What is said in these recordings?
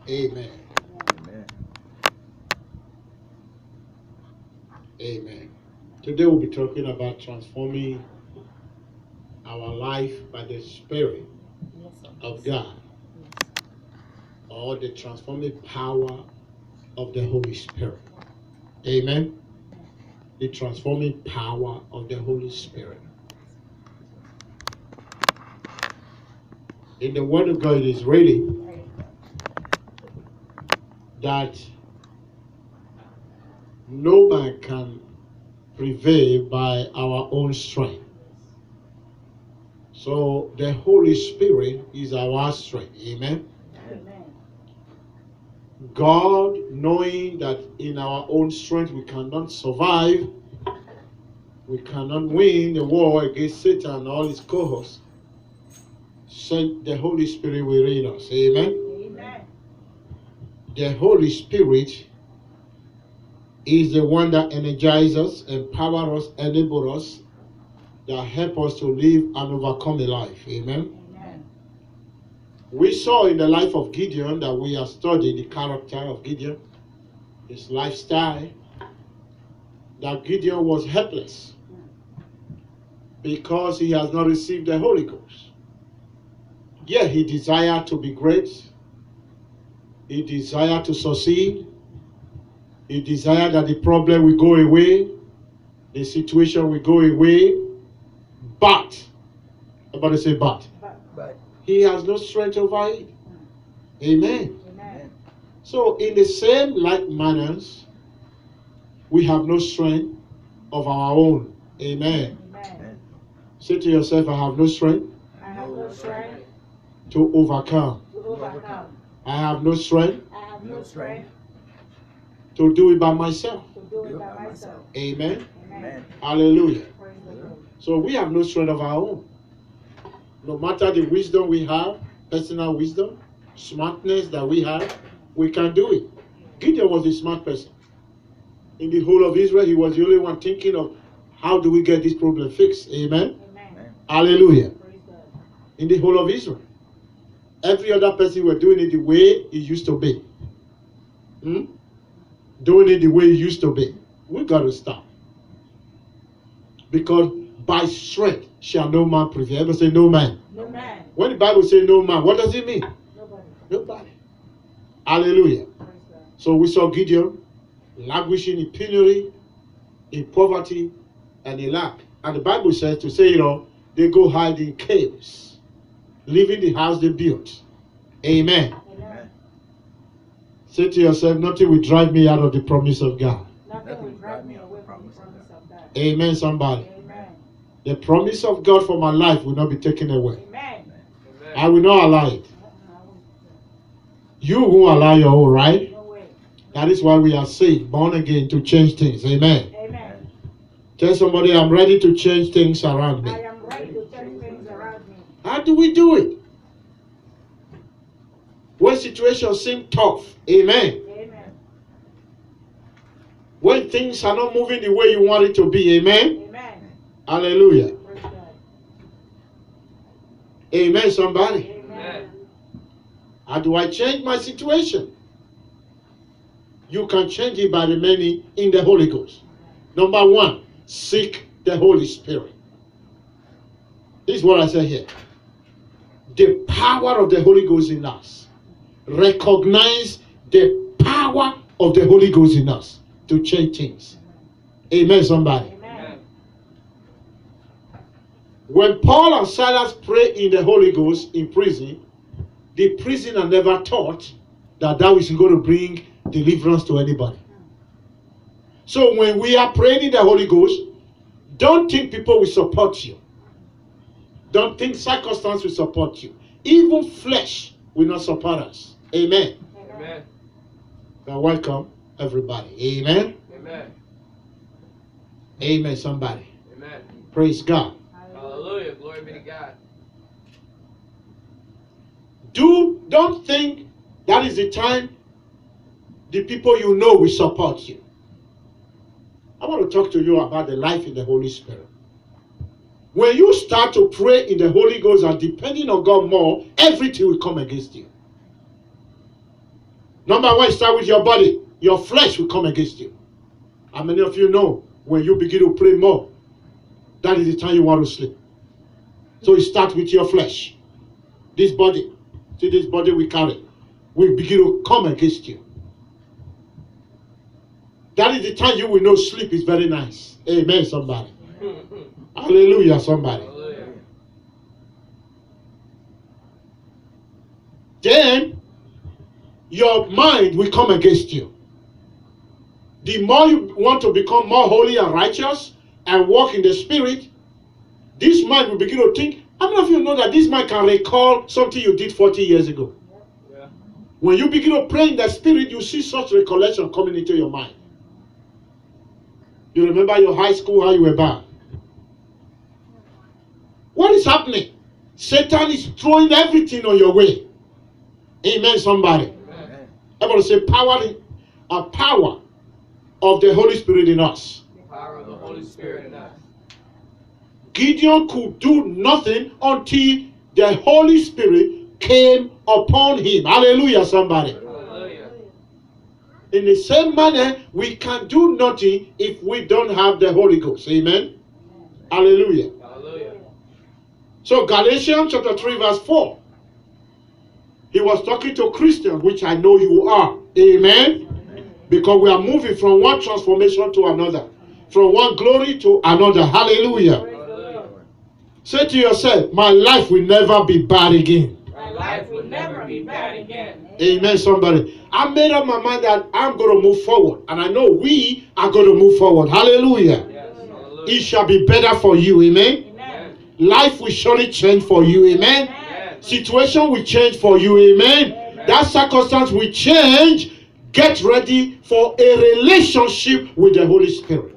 Amen. Amen. Amen. Today we'll be talking about transforming our life by the Spirit of God, or the transforming power of the Holy Spirit. Amen. The transforming power of the Holy Spirit. In the Word of God, it is written that no man can prevail by our own strength. So the Holy Spirit is our strength. Amen. Amen. God, knowing that in our own strength we cannot survive, we cannot win the war against Satan and all his cohorts, sent the Holy Spirit within us. Amen. Amen. The Holy Spirit is the one that energizes us, empowers us, enables us, that help us to live and overcome a life. Amen. Amen. We saw in the life of Gideon that we have studied the character of Gideon, his lifestyle, that Gideon was helpless because he has not received the Holy Ghost. Yet he desired to be great. He desired to succeed. He desired that the problem will go away, the situation will go away. But, everybody say but. But He has no strength over it. Amen. Amen. So in the same like manners, we have no strength of our own. Amen. Amen. Say to yourself, I have no strength I have no strength to overcome. to overcome. I have no strength I have no strength to do it by myself. to do it by myself. Amen. Amen. Hallelujah. Praise the Lord. So we have no strength of our own. No matter the wisdom we have, personal wisdom, smartness that we have, we can do it. Gideon was a smart person. In the whole of Israel, he was the only one thinking of how do we get this problem fixed. Amen. Amen. Hallelujah. Praise God. In the whole of Israel. Every other person were doing it the way it used to be. Doing it the way it used to be. We got to stop. Because by strength shall no man prevail. Ever say no man? No man. When the Bible says no man, what does it mean? Nobody. Nobody. Hallelujah. Praise God. So we saw Gideon languishing in penury, in poverty, and in lack. And the Bible says to say, they go hide in caves, leaving the house they built. Amen. Amen. Say to yourself, nothing will drive me out of the promise of God. Nothing will drive me away from the promise of God. Amen, somebody. Amen. The promise of God for my life will not be taken away. Amen. I will not allow it. You won't allow your own, right? No way. That is why we are saved, born again, to change things. Amen. Amen. Tell somebody, I'm ready to change things around me. I am ready to turn things around me. How do we do it? When situations seem tough. Amen. Amen. When things are not moving the way you want it to be. Amen. Amen. Hallelujah. Praise God. Amen, somebody. Amen. How do I change my situation? You can change it by remaining in the Holy Ghost. Number one, seek the Holy Spirit. This is what I say here. The power of the Holy Ghost in us. Recognize the power of the Holy Ghost in us to change things. Amen, somebody. Amen. When Paul and Silas prayed in the Holy Ghost in prison, the prisoner never thought that is going to bring deliverance to anybody. So when we are praying in the Holy Ghost, don't think people will support you. Don't think circumstance will support you. Even flesh will not support us. Amen. Amen. You're welcome, everybody. Amen. Amen. Amen, somebody. Amen. Praise God. Hallelujah. Glory be to God. Don't think that is the time the people you know will support you. I want to talk to you about the life in the Holy Spirit. When you start to pray in the Holy Ghost and depending on God more, everything will come against you. Number one, start with your body. Your flesh will come against you. How many of you know when you begin to pray more, that is the time you want to sleep? So it starts with your flesh. This body. See this body we carry. Will begin to come against you. That is the time you will know sleep is very nice. Amen, somebody. Hallelujah, somebody. Hallelujah. Then your mind will come against you. The more you want to become more holy and righteous and walk in the spirit, this mind will begin to think. How many of you know that this mind can recall something you did 40 years ago? Yeah. When you begin to pray in the spirit, you see such recollection coming into your mind. You remember your high school, how you were bad. What is happening? Satan is throwing everything on your way. Amen, somebody. Amen. Everybody say power of the Holy Spirit in us. The power of the Holy Spirit in us. Gideon could do nothing until the Holy Spirit came upon him. Hallelujah, somebody. Hallelujah. In the same manner, we can do nothing if we don't have the Holy Ghost. Amen. Hallelujah. Hallelujah. So Galatians chapter 3 verse 4. He was talking to Christians, which I know you are. Amen. Because we are moving from one transformation to another. From one glory to another. Hallelujah. Hallelujah. Say to yourself, my life will never be bad again. My life will never be bad again. Amen, somebody. I made up my mind that I'm going to move forward. And I know we are going to move forward. Hallelujah. Yes. It Hallelujah. shall be better for you. Amen. Amen. Life will surely change for you. Amen. Amen. Situation will change for you. Amen. Amen. That circumstance will change. Get ready for a relationship with the Holy Spirit.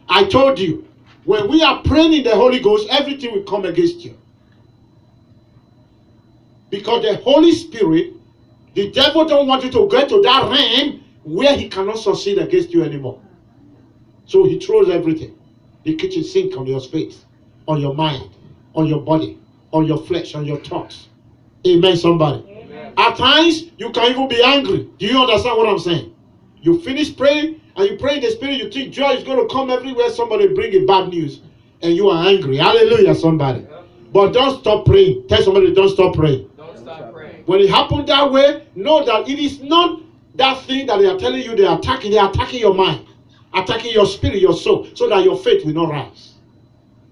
I told you, when we are praying in the Holy Ghost, everything will come against you. Because the Holy Spirit, the devil don't want you to get to that realm where he cannot succeed against you anymore. So he throws everything. The kitchen sink on your face, on your mind, on your body, on your flesh, on your thoughts. Amen, somebody. Amen. At times, you can even be angry. Do you understand what I'm saying? You finish praying, and you pray in the spirit, you think joy is going to come everywhere somebody bring you bad news, and you are angry. Hallelujah, somebody. Yeah. But don't stop praying. Tell somebody, don't stop praying. Don't stop praying. When it happened that way, know that it is not that thing that they are telling you they are attacking. They are attacking your mind, attacking your spirit, your soul, so that your faith will not rise.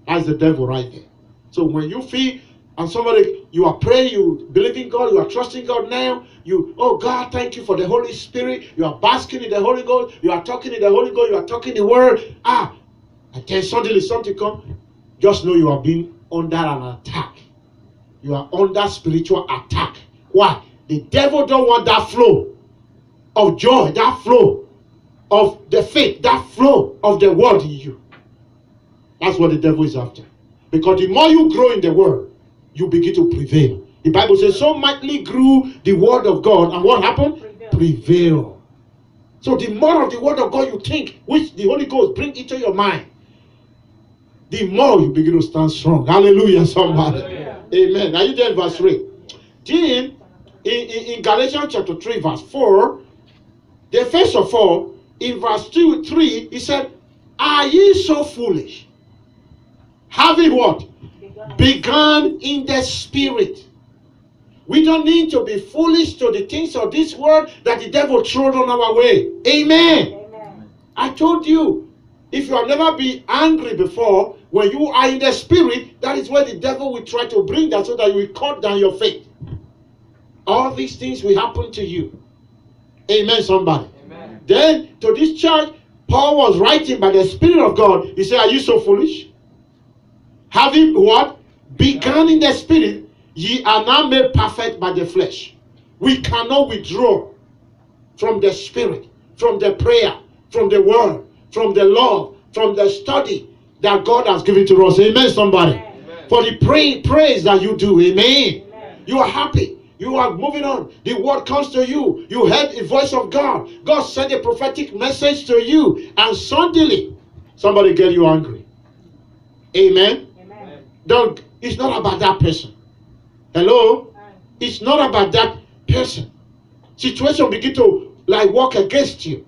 That's the devil right there. So when you feel, and somebody, you are praying, you believe in God, you are trusting God now, oh God, thank you for the Holy Spirit, you are basking in the Holy Ghost, you are talking in the Holy Ghost, you are talking the word, and then suddenly something comes, just know you are being under an attack. You are under spiritual attack. Why? The devil don't want that flow of joy, that flow of the faith, that flow of the word in you. That's what the devil is after. Because the more you grow in the word, you begin to prevail. The Bible says, so mightily grew the word of God. And what happened? Prevail. So the more of the word of God you think, which the Holy Ghost bring into your mind, the more you begin to stand strong. Hallelujah, somebody. Hallelujah. Amen. Are you there in verse 3? Then, in Galatians chapter 3, verse 4, then first of all, in verse 2, 3, he said, are ye so foolish? Having what? Begun in the spirit. We don't need to be foolish to the things of this world that the devil throws on our way. Amen. Amen. I told you, if you have never been angry before, when you are in the spirit, that is where the devil will try to bring that so that you will cut down your faith. All these things will happen to you. Amen, somebody. Amen. Then, to this church, Paul was writing by the Spirit of God. He said, are you so foolish? Having what? Begun in the spirit, ye are now made perfect by the flesh. We cannot withdraw from the spirit, from the prayer, from the word, from the love, from the study that God has given to us. Amen, somebody. Amen. For the praise that you do. Amen. Amen. You are happy. You are moving on. The word comes to you. You heard the voice of God. God sent a prophetic message to you. And suddenly, somebody get you angry. Amen. Amen. Don't, it's not about that person. Hello? Amen. It's not about that person. situation begin to like work against you,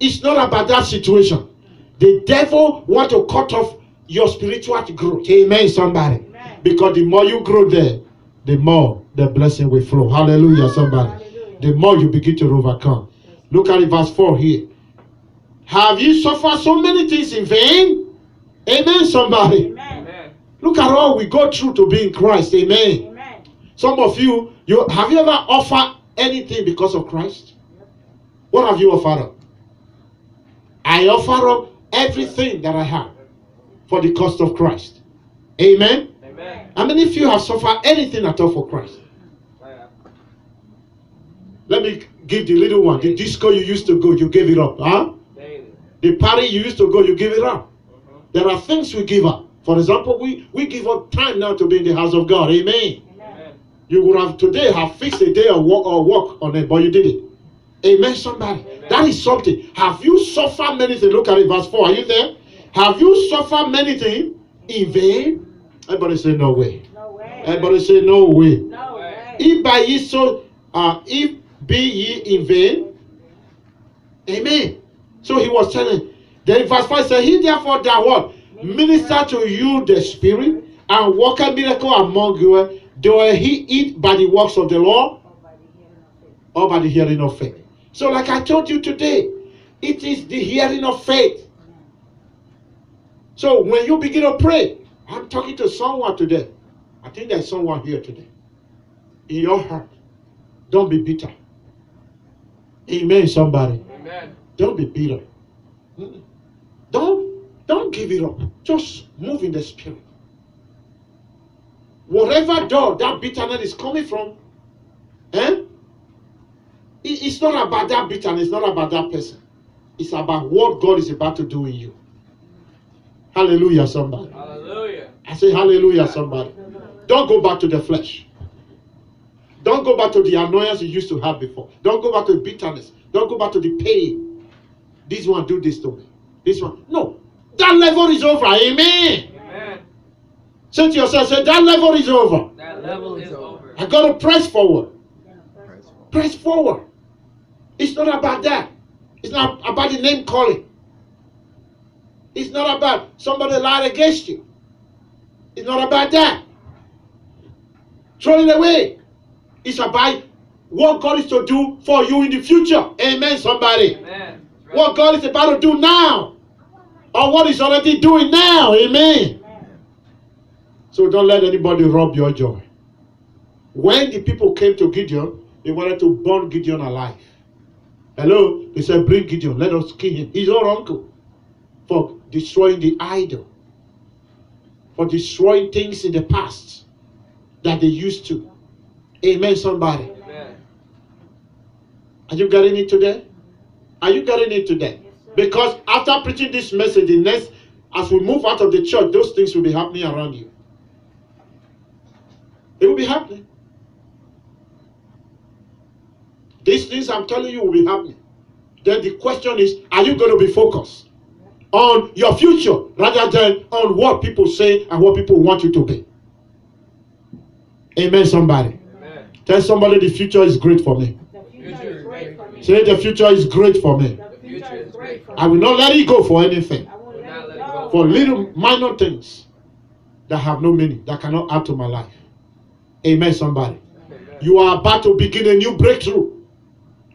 it's not about that situation. The devil want to cut off your spiritual growth. Amen, somebody. Amen. Because the more you grow there, the more the blessing will flow. Hallelujah, somebody. Hallelujah. The more you begin to overcome. Look at it, verse 4 here. Have you suffered so many things in vain? Amen, somebody. Amen. Amen. Look at all we go through to be in Christ. Amen. Amen. Some of you, have you ever offered anything because of Christ? What have you offered up? I offer up everything that I have for the cost of Christ. Amen. Amen. How many of you have suffered anything at all for Christ? Let me give the little one. The disco you used to go, you gave it up. Huh? Daily. The party you used to go, you give it up. There are things we give up. For example, we give up time now to be in the house of God. Amen. Amen. You would have today have fixed a day or work on it, but you did it. Amen, somebody. Amen. That is something. Have you suffered many things? Look at it, verse 4. Are you there? Have you suffered many things in vain? Everybody say no way. No way. Everybody say no way. No way. If by ye so, if be ye in vain. Amen. So he was telling. Then verse 5 said, he therefore that what? Minister to you the Spirit and work a miracle among you. Do he eat by the works of the law or by the hearing of faith? So like I told you today, it is the hearing of faith. So when you begin to pray, I'm talking to someone today. I think there's someone here today. In your heart, don't be bitter. Amen, somebody. Amen. Don't be bitter. Don't give it up. Just move in the Spirit. Whatever door that bitterness is coming from, it's not about that bitterness, it's not about that person. It's about what God is about to do in you. Hallelujah, somebody. Hallelujah. I say hallelujah, somebody. Don't go back to the flesh. Don't go back to the annoyance you used to have before. Don't go back to the bitterness. Don't go back to the pain. This one do this to me. This one. No. That level is over. Amen. Amen. Say to yourself, say that level is over. That level is over. I got to press forward. Press forward. It's not about that. It's not about the name calling. It's not about somebody lied against you. It's not about that. Throw it away. It's about what God is to do for you in the future. Amen, somebody. Amen. Right. What God is about to do now. Or what He's already doing now. Amen. So don't let anybody rob your joy. When the people came to Gideon, they wanted to burn Gideon alive. Hello? They said, bring Gideon. Let us kill him. He's our uncle. For destroying the idol. For destroying things in the past that they used to. Amen, somebody. Amen. Are you getting it today? Are you getting it today? Because after preaching this message, the next, as we move out of the church, those things will be happening around you. It will be happening. These things I'm telling you will be happening. Then the question is, are you going to be focused on your future rather than on what people say and what people want you to be? Amen, somebody. Amen. Tell somebody the future is great for me. The future is great for me. Say the future is great for me. The future is great for me. I will not let it go for anything. I won't Will not let let it it go. go. For little minor things that have no meaning, that cannot add to my life. Amen, somebody. Amen. You are about to begin a new breakthrough,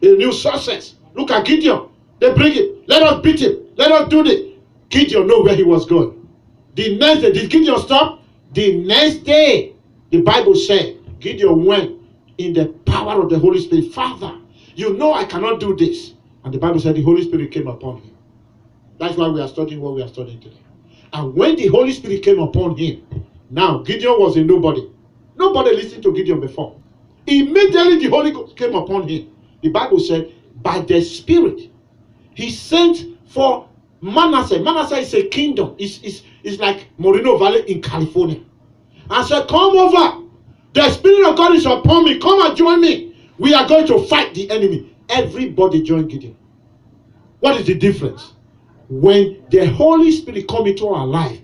a new success. Look at Gideon. They bring it. Let us beat him. Let us do this. Gideon know where he was going. The next day, did Gideon stop? The next day, the Bible said, Gideon went in the power of the Holy Spirit. Father, you know I cannot do this. And the Bible said the Holy Spirit came upon him. That's why we are studying what we are studying today. And when the Holy Spirit came upon him, now Gideon was a nobody. Nobody listened to Gideon before. Immediately the Holy Ghost came upon him. The Bible said, by the Spirit, he sent for Manasseh. Manasseh is a kingdom. It's like Moreno Valley in California. And said, come over. The Spirit of God is upon me. Come and join me. We are going to fight the enemy. Everybody joined Gideon. What is the difference? When the Holy Spirit comes into our life,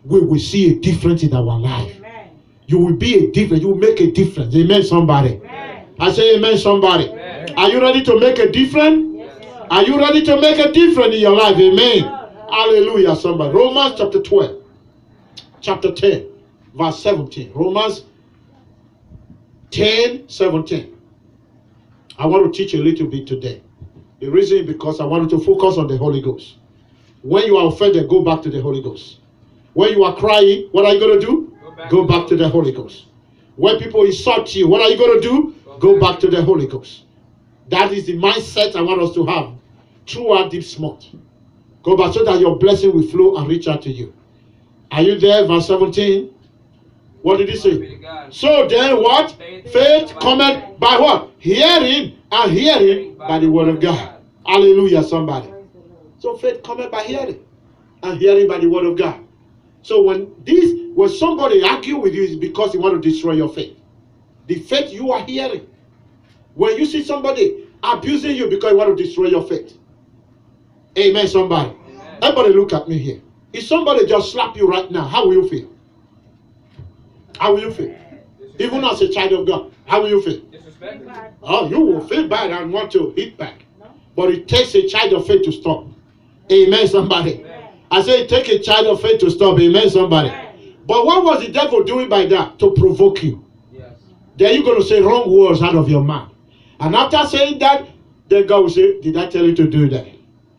we will see a difference in our life. Amen. You will be a difference. You will make a difference. Amen, somebody. Amen. I say amen, somebody. Amen. Are you ready to make a difference? Yes, Lord. Are you ready to make a difference in your life? Amen. Hallelujah, somebody. Romans chapter 12, chapter 10, verse 17. Romans 10, 17. I want to teach a little bit today. The reason is because I want you to focus on the Holy Ghost. When you are offended, go back to the Holy Ghost. When you are crying, what are you going to do? Go back to the Holy Ghost. When people insult you, what are you going to do? Go back to the Holy Ghost. That is the mindset I want us to have throughout this month. Go back so that your blessing will flow and reach out to you. Are you there? Verse 17. What did he say? So then what? Faith cometh by what? Hearing, and hearing by the word of God. Hallelujah, somebody. So faith cometh by hearing, and hearing by the word of God. So when somebody argue with you, it's because he want to destroy your faith. The faith you are hearing. When you see somebody abusing you because he want to destroy your faith. Amen, somebody. Amen. Everybody look at me here. If somebody just slap you right now, how will you feel? How will you feel? Even as a child of God, how will you feel? Oh, you will feel bad and want to hit back. But it takes a child of faith to stop. Amen, somebody. Amen. I say it takes a child of faith to stop. Amen, somebody. Amen. But what was the devil doing by that? To provoke you. Yes. Then you're going to say wrong words out of your mouth. And after saying that, then God will say, did I tell you to do that?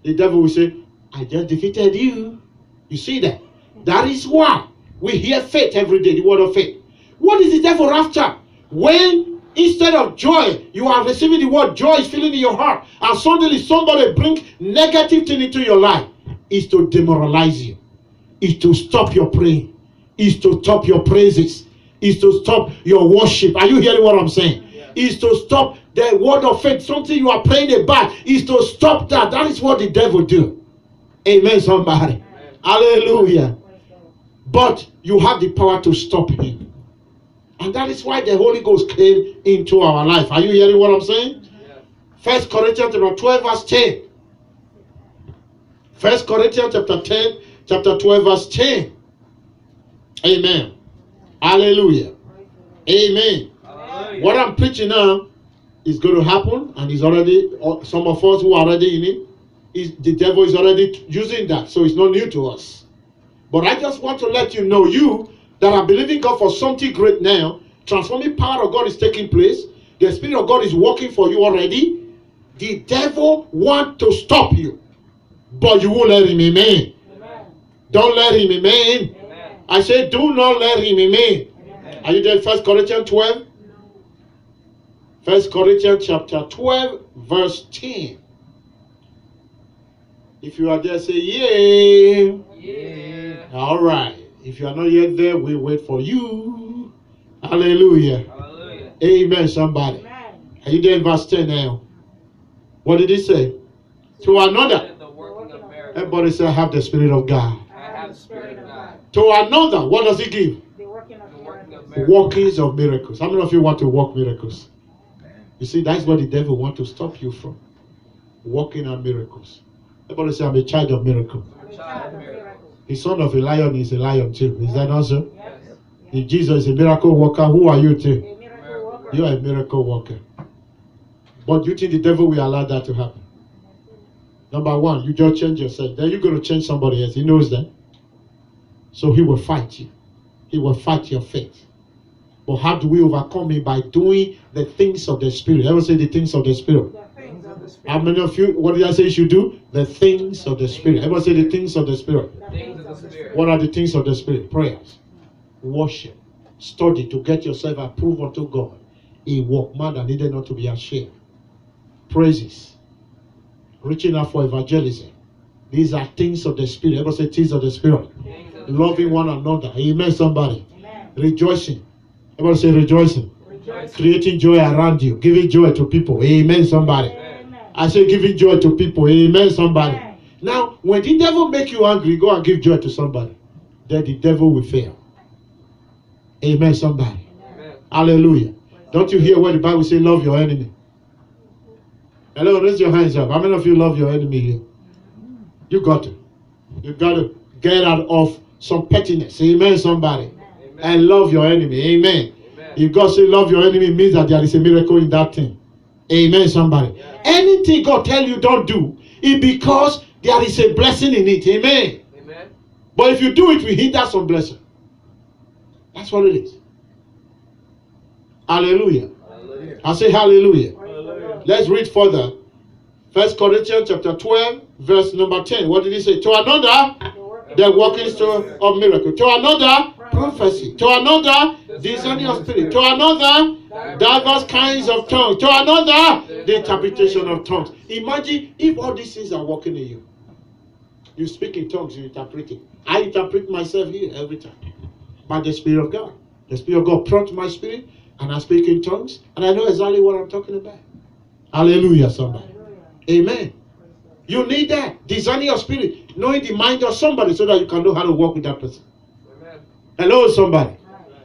The devil will say, I just defeated you. You see that? That is why we hear faith every day, the word of faith. What is the devil after? When instead of joy, you are receiving the word, joy is filling in your heart, and suddenly somebody bring negative thing into your life, is to demoralize you, is to stop your praying, is to stop your praises, is to stop your worship. Are you hearing what I'm saying? Yeah. Is to stop the word of faith, something you are praying about, is to stop that. That is what the devil do. Amen, somebody. Amen. Hallelujah. But you have the power to stop him. And that is why the Holy Ghost came into our life. Are you hearing what I'm saying? Yeah. 1 Corinthians 12 verse 10. 1 Corinthians chapter 12 verse 10. Amen. Hallelujah. Amen. Hallelujah. What I'm preaching now is going to happen, and is already, some of us who are already in it, the devil is already using that, so it's not new to us. But I just want to let you know, you that are believing God for something great now, transforming power of God is taking place, the Spirit of God is working for you already. The devil wants to stop you, but you won't let him. Amen. Amen. Don't let him. Amen. Amen. I say, do not let him. Amen. Amen. Are you there? 1 Corinthians 12? 1 Corinthians chapter 12 verse 10. If you are there, say yeah. Yeah. All right. If you are not yet there, we'll wait for you. Hallelujah. Hallelujah. Amen, somebody. Amen. Are you there in verse 10 now? What did he say? To another. Everybody say, I have the Spirit of God. I have the Spirit of God. To another, what does he give? The working of miracles. Workings of miracles. How many of you want to work miracles? You see, that's what the devil wants to stop you from. Working on miracles. Everybody say, I'm a child of miracle. I'm a child of miracles. The son of a lion is a lion too. Is that not so? Yes. If Jesus is a miracle worker, who are you too? A miracle worker. You are a miracle worker. But you think the devil will allow that to happen? Number one, you just change yourself. Then you're going to change somebody else. He knows that. So he will fight you. He will fight your faith. But how do we overcome it? By doing the things of the Spirit. Ever say the things of the Spirit? The things of the Spirit. How many of you, what did I say you should do? The things of the Spirit. Ever say the things of the Spirit? The things of the Spirit. What are the things of the Spirit? Prayers, worship, study to get yourself approved unto God. A workman that needed not to be ashamed. Praises, reaching out for evangelism. These are things of the Spirit. Ever say things of the Spirit? Loving one another. Amen, somebody. Amen. Rejoicing. Everybody say rejoicing. Rejoicing. Creating joy around you. Giving joy to people. Amen, somebody. Amen. I say giving joy to people. Amen, somebody. Amen. Now, when the devil make you angry, go and give joy to somebody. Then the devil will fail. Amen, somebody. Amen. Hallelujah. Don't you hear what the Bible say? Love your enemy. Hello, raise your hands up. How many of you love your enemy here? You got to. You got to get out of some pettiness. Amen, somebody. Amen. And love your enemy. Amen. Amen. If God say love your enemy, it means that there is a miracle in that thing. Amen, somebody. Yeah. Anything God tell you don't do, it because there is a blessing in it. Amen. Amen. But if you do it, we hinder some blessing. That's what it is. Hallelujah. Hallelujah. I say hallelujah. Hallelujah. Let's read further. 1 Corinthians chapter 12, verse number 10. What did he say? To another, the working of miracle. To another, prophecy. To another, discerning of spirit. To another, diverse kinds of tongues. To another, the interpretation of tongues. Imagine if all these things are working in you. You speak in tongues, you interpret it. I interpret myself here every time. By the Spirit of God. The Spirit of God prompts my spirit, and I speak in tongues, and I know exactly what I'm talking about. Hallelujah, somebody. Amen. You need that. Discerning your spirit. Knowing the mind of somebody so that you can know how to work with that person. Amen. Hello, somebody.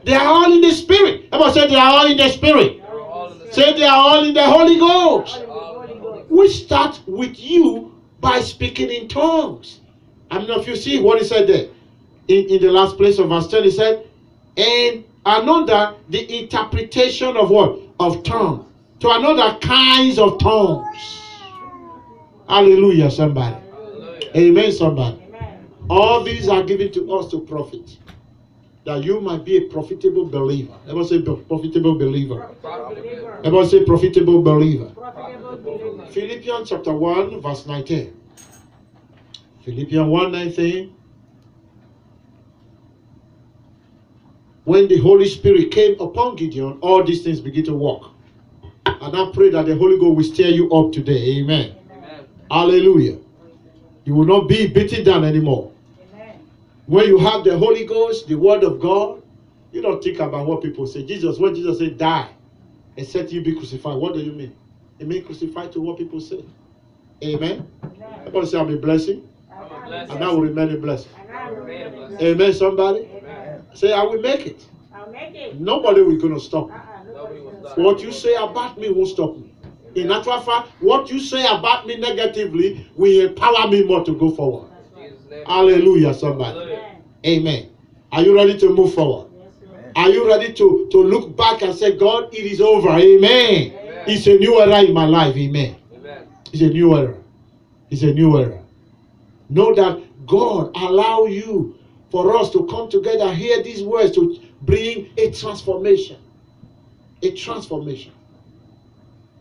They are all in the spirit. Everybody say they are all in the spirit. We're all in the Say they are all in the Holy Ghost. all in the Holy Ghost. We start with you by speaking in tongues. I don't know if you see what he said there. In the last place of verse 10, he said, and another, the interpretation of what? Of tongues. To another, kinds of tongues. Hallelujah, somebody. Hallelujah. Amen, somebody. All these are given to us to profit. That you might be a profitable believer. Everybody say profitable believer. Everybody say profitable believer. Philippians chapter 1, verse 19. Philippians 1:19. When the Holy Spirit came upon Gideon, all these things begin to work. And I pray that the Holy Ghost will stir you up today. Amen. Amen. Hallelujah. You will not be beaten down anymore. When you have the Holy Ghost, the Word of God, you don't think about what people say. When Jesus said, die, except you be crucified, what do you mean? It means crucified to what people say. Amen. Everybody say, I'm a blessing, I'm a blessing. and I will remain a blessing. Remain a blessing. Amen, somebody? Amen. Say, I will make it. I'll make it. Nobody will going to stop me. Nobody will stop. What you say about me won't stop me. In actual fact, what you say about me negatively will empower me more to go forward. In Jesus' name. Hallelujah, somebody. Hallelujah. Amen. Are you ready to move forward? Are you ready to look back and say, God, it is over. Amen. Amen. It's a new era in my life. Amen. Amen. It's a new era. It's a new era. Know that God allow you for us to come together, hear these words to bring a transformation. A transformation.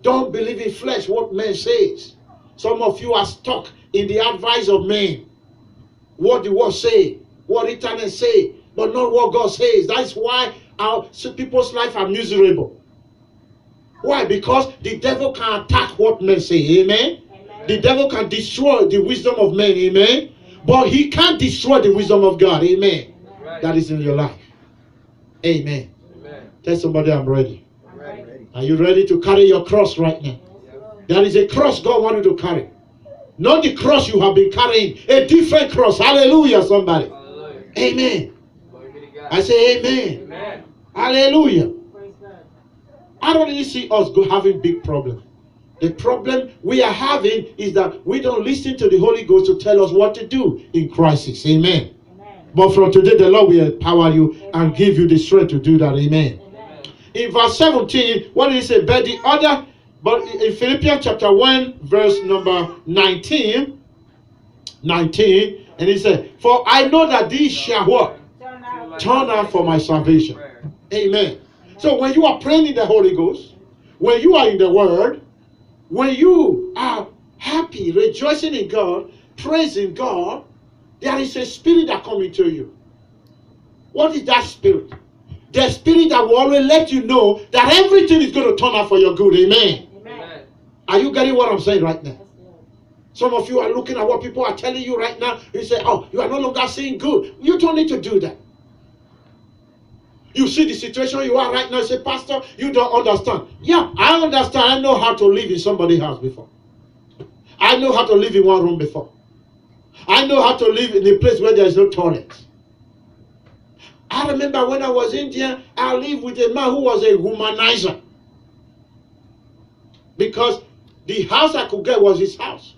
Don't believe in flesh what man says. Some of you are stuck in the advice of men. What the word say, what internet say, but not what God says. That's why our people's life are miserable. Why? Because the devil can attack what men say. Amen. The devil can destroy the wisdom of men. Amen. But he can't destroy the wisdom of God. Amen. Right. That is in your life. Amen. Amen. Tell somebody I'm ready. I'm ready. Are you ready to carry your cross right now? There is a cross God wants you to carry. Not the cross you have been carrying. A different cross. Hallelujah, somebody. Hallelujah. Amen. Glory be to God. I say amen. Amen. Hallelujah. I don't really see us having big problems. The problem we are having is that we don't listen to the Holy Ghost to tell us what to do in crisis. Amen. But from today, the Lord will empower you and give you the strength to do that. Amen. In verse 17, what did he say? But in Philippians chapter 1, verse number 19, and he said, for I know that these shall what? Turn out for my salvation. Prayer. Amen. So when you are praying in the Holy Ghost, when you are in the Word, when you are happy, rejoicing in God, praising God, there is a spirit that comes into you. What is that spirit? The spirit that will always let you know that everything is going to turn out for your good. Amen. Amen. Are you getting what I'm saying right now? Some of you are looking at what people are telling you right now. You say, oh, you are no longer seeing good. You don't need to do that. You see the situation you are right now, you say, Pastor, you don't understand. Yeah, I understand. I know how to live in somebody's house before. I know how to live in one room before. I know how to live in a place where there is no toilet. I remember when I was in there, I lived with a man who was a womanizer. Because the house I could get was his house.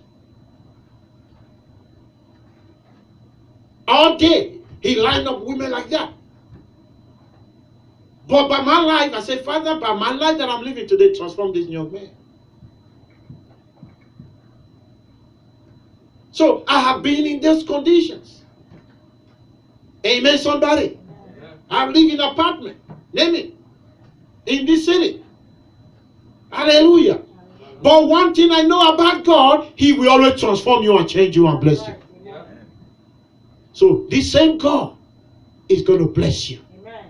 All day, he lined up women like that. But by my life, I said, Father, by my life that I'm living today, transform this young man. So I have been in those conditions. Amen, somebody. I live in an apartment. Name it. In this city. Hallelujah. But one thing I know about God, He will always transform you and change you and bless you. Yeah. So this same God is going to bless you. Amen.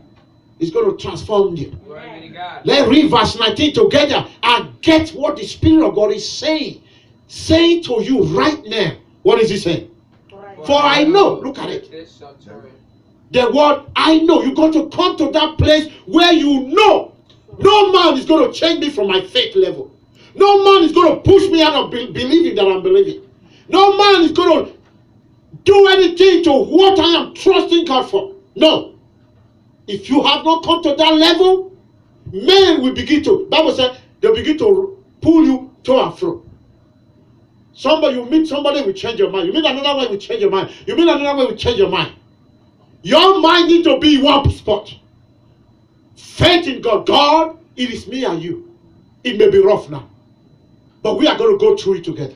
He's going to transform you. Glory be to God. Let's read verse 19 together and get what the Spirit of God is saying. Saying to you right now. What is He saying? For I know. Look at it. This shall turn. The word I know. You got to come to that place where you know. No man is going to change me from my faith level. No man is going to push me out of believing that I'm believing. No man is going to do anything to what I am trusting God for. No. If you have not come to that level, men will begin to, Bible said, they'll begin to pull you to and fro. You meet somebody will change your mind. You meet another way will change your mind. You meet another way will change your mind. Your mind needs to be one spot. Faith in God. God, it is me and you. It may be rough now, but we are going to go through it together.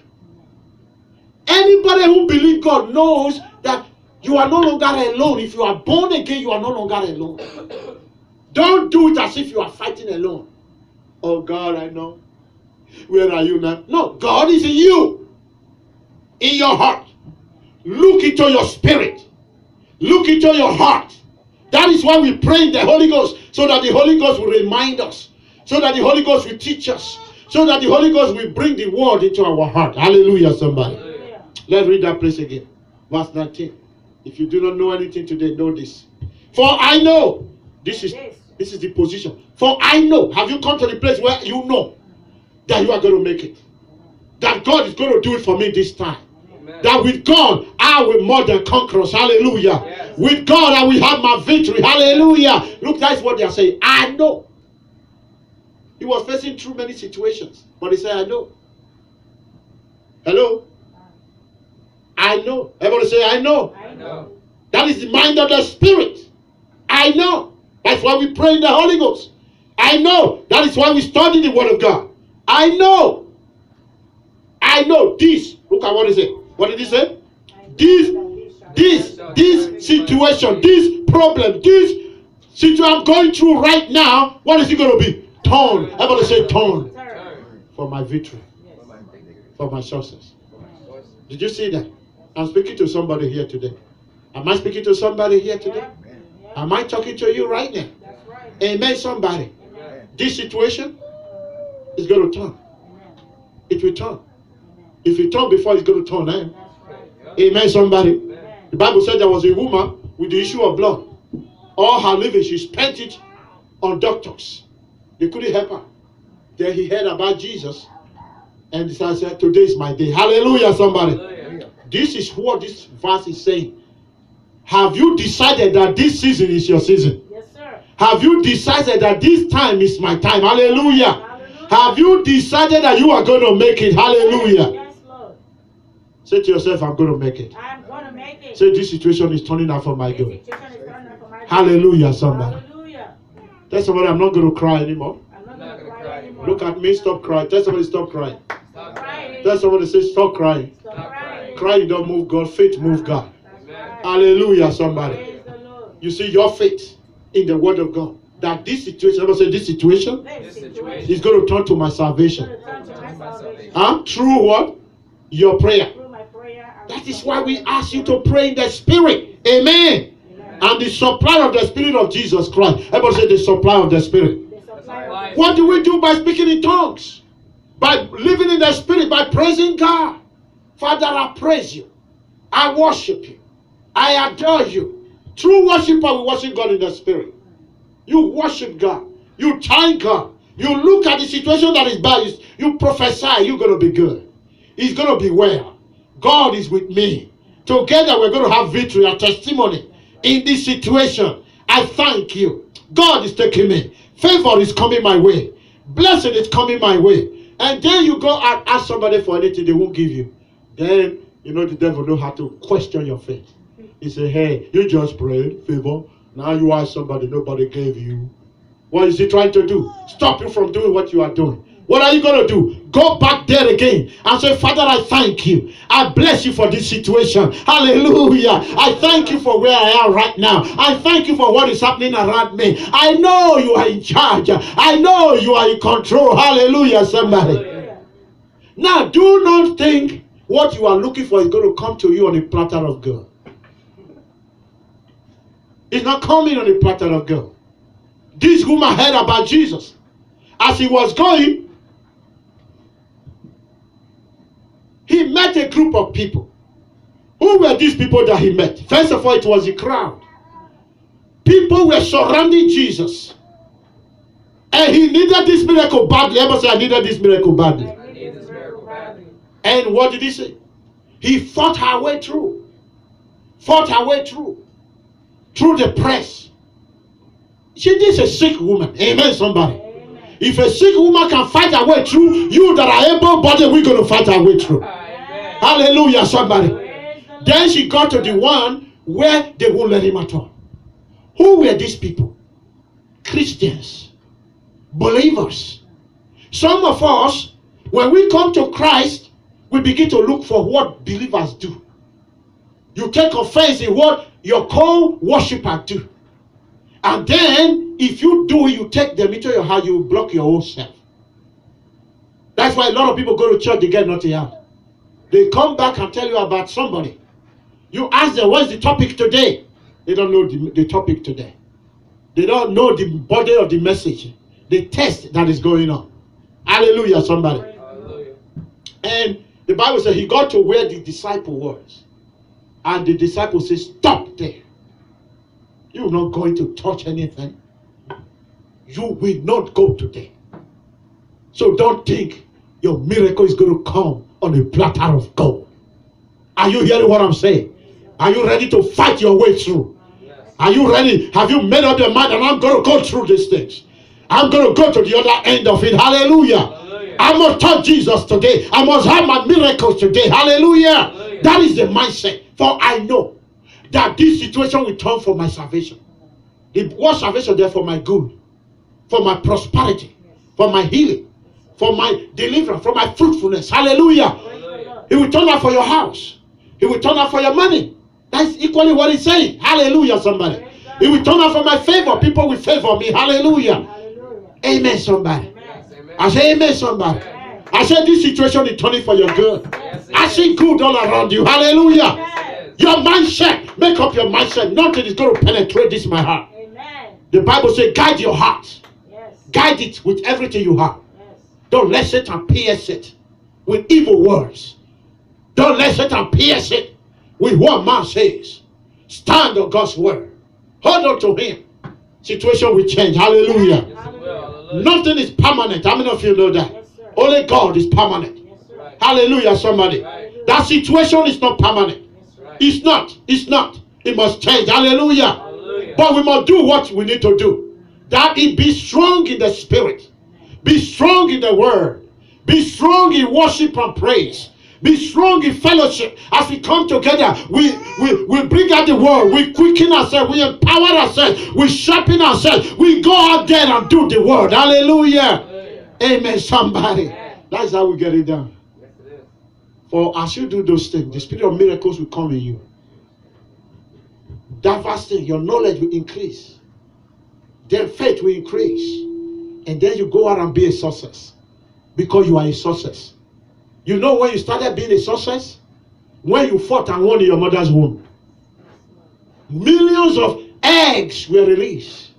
Anybody who believes God knows that you are no longer alone. If you are born again, you are no longer alone. Don't do it as if you are fighting alone. Oh God, I know. Where are you now? No, God is in you. In your heart. Look into your spirit. Look into your heart. That is why we pray in the Holy Ghost, so that the Holy Ghost will remind us, so that the Holy Ghost will teach us, so that the Holy Ghost will bring the word into our heart. Hallelujah, somebody. Hallelujah. Let's read that place again. Verse 19. If you do not know anything today, know this. For I know. This is the position. For I know. Have you come to the place where you know that you are going to make it? That God is going to do it for me this time. Amen. That with God, I will more than conquerors. Hallelujah. Yes. With God, I will have my victory. Hallelujah. Look, that's what they are saying. I know. He was facing through many situations. But he said, I know. Hello? I know. Everybody say, I know. I know. know. That is the mind of the Spirit. I know. That's why we pray in the Holy Ghost. I know. That is why we study the Word of God. I know. I know this. Look at what he said. What did he say? This situation, this problem, this situation I'm going through right now, what is it going to be? Turn. Everybody say turn. Turn. For my victory. Yes. For my success. Voice. Did you see that? I'm speaking to somebody here today. Am I speaking to somebody here today? Yeah. Am I talking to you right now? That's right. Amen, somebody. Amen. This situation is going to turn. Amen. It will turn. Amen. If it turn before, it's going to turn. Eh? That's right. Amen, somebody. Amen. The Bible said there was a woman with the issue of blood. All her living, she spent it on doctors. They couldn't help her. Then he heard about Jesus and decided, said, today is my day. Hallelujah, somebody. Hallelujah. This is what this verse is saying. Have you decided that this season is your season? Yes, sir. Have you decided that this time is my time? Hallelujah. Hallelujah. Have you decided that you are going to make it? Hallelujah. Yes, Lord. Say to yourself, I'm going to make it. I'm going to make it. Say, this situation is turning out for my This good. situation is turning out for my good. Hallelujah, somebody. Hallelujah. Tell somebody, I'm not going to cry anymore. I'm not Not going to gonna cry cry anymore. Look at me, stop crying. Tell somebody, stop crying. Stop crying. Tell somebody, say, stop crying. Stop Stop crying. Crying don't move God. Faith move God. That's Amen. right. Hallelujah, somebody. Praise the Lord. You see, your faith in the word of God. That this situation, everybody say, this situation This situation is going to turn to my salvation. going to turn to my salvation. Huh? Through what? Your prayer. Through my prayer. and That is why we ask you to pray in the Spirit. Amen. Amen. And the supply of the Spirit of Jesus Christ. Everybody say the supply of the Spirit. The supply of What do we do by speaking in tongues? By living in the Spirit, by praising God. Father, I praise you. I worship you. I adore you. True worshiper will worship God in the Spirit. You worship God. You thank God. You look at the situation that is bad. You prophesy you're going to be good. It's going to be well. God is with me. Together we're going to have victory and testimony in this situation. I thank you. God is taking me. Favor is coming my way. Blessing is coming my way. And then you go and ask somebody for anything, they won't give you. Then, the devil know how to question your faith. He say, hey, you just prayed, favor. Now you ask somebody, nobody gave you. What is he trying to do? Stop you from doing what you are doing. What are you going to do? Go back there again and say, Father, I thank you. I bless you for this situation. Hallelujah. I thank you for where I am right now. I thank you for what is happening around me. I know you are in charge. I know you are in control. Hallelujah, somebody. Hallelujah. Now, do not think what you are looking for is going to come to you on a platter of gold. It's not coming on a platter of gold. This woman heard about Jesus. As he was going, he met a group of people. Who were these people that he met? First of all, it was a crowd. People were surrounding Jesus. And he needed this miracle badly. Everybody say, I needed this miracle badly. I need this miracle badly. And what did he say? He fought her way through. Fought her way through. Through the press. See, this is a sick woman. Amen, somebody. If a sick woman can fight her way through, you that are able-bodied, we're going to fight our way through. Amen. Hallelujah, somebody. Then she got to the one where they won't let him at all. Who were these people? Christians. Believers. Some of us, when we come to Christ, we begin to look for what believers do. You take offense in what your co-worshipper do. And then, if you do, you take them into your heart, you block your own self. That's why a lot of people go to church, they get nothing out. They come back and tell you about somebody. You ask them, what's the topic today? They don't know the topic today. They don't know the body of the message, the test that is going on. Hallelujah, somebody. Hallelujah. And the Bible says he got to where the disciple was. And the disciple says, stop there. You're not going to touch anything. You will not go today. So don't think your miracle is going to come on a platter of gold. Are you hearing what I'm saying? Are you ready to fight your way through? Yes. Are you ready? Have you made up your mind and I'm going to go through these things? I'm going to go to the other end of it. Hallelujah. Hallelujah. I must touch Jesus today. I must have my miracles today. Hallelujah. Hallelujah. That is the mindset. For I know that this situation will turn for my salvation. What salvation there? For my good, for my prosperity, for my healing, for my deliverance, for my fruitfulness. Hallelujah. Hallelujah. He will turn up for your house. He will turn up for your money. That's equally what he's saying. Hallelujah, somebody. He will turn up for my favor. People will favor me. Hallelujah. Hallelujah. Amen, somebody. Yes, amen. I say amen, somebody. Amen. I said this situation is turning for your good. Yes, it I is. see good all around you. Hallelujah. Yes. Your mindset. Make up your mindset. Nothing is going to penetrate this my heart. Amen. The Bible says guide your heart. Yes. Guide it with everything you have. Yes. Don't let Satan pierce it with evil words. Don't let Satan pierce it with what man says. Stand on God's word. Hold on to him. Situation will change. Hallelujah. Yes, it will. Hallelujah. Nothing is permanent. How many of you know that? Yes, sir. Only God is permanent. Yes, sir. Right. Hallelujah, somebody. Right. That situation is not permanent. Yes, sir. Right. It's not. It's not. It must change. Hallelujah. Hallelujah. But we must do what we need to do. That it be strong in the spirit. Be strong in the word. Be strong in worship and praise. Be strong in fellowship. As we come together, we bring out the word. We quicken ourselves. We empower ourselves. We sharpen ourselves. We go out there and do the word. Hallelujah. Hallelujah. Amen, somebody. Amen. That's how we get it done. Yes, it is. For as you do those things, the spirit of miracles will come in you. That fasting, your knowledge will increase. Then faith will increase. And then you go out and be a success. Because you are a success. You know when you started being a success? When you fought and won in your mother's womb. Millions of eggs were released.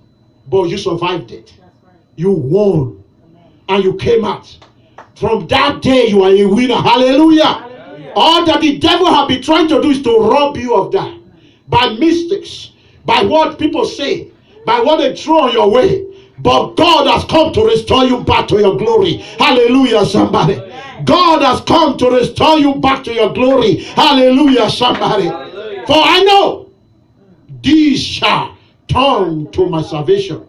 But you survived it. That's right. You won. Amen. And you came out. From that day, you are a winner. Hallelujah. Hallelujah. All that the devil have been trying to do is to rob you of that. By mistakes. By what people say. By what they throw on your way. But God has come to restore you back to your glory. Hallelujah, somebody. God has come to restore you back to your glory. Hallelujah, somebody. Hallelujah. For I know these shall turn to my salvation.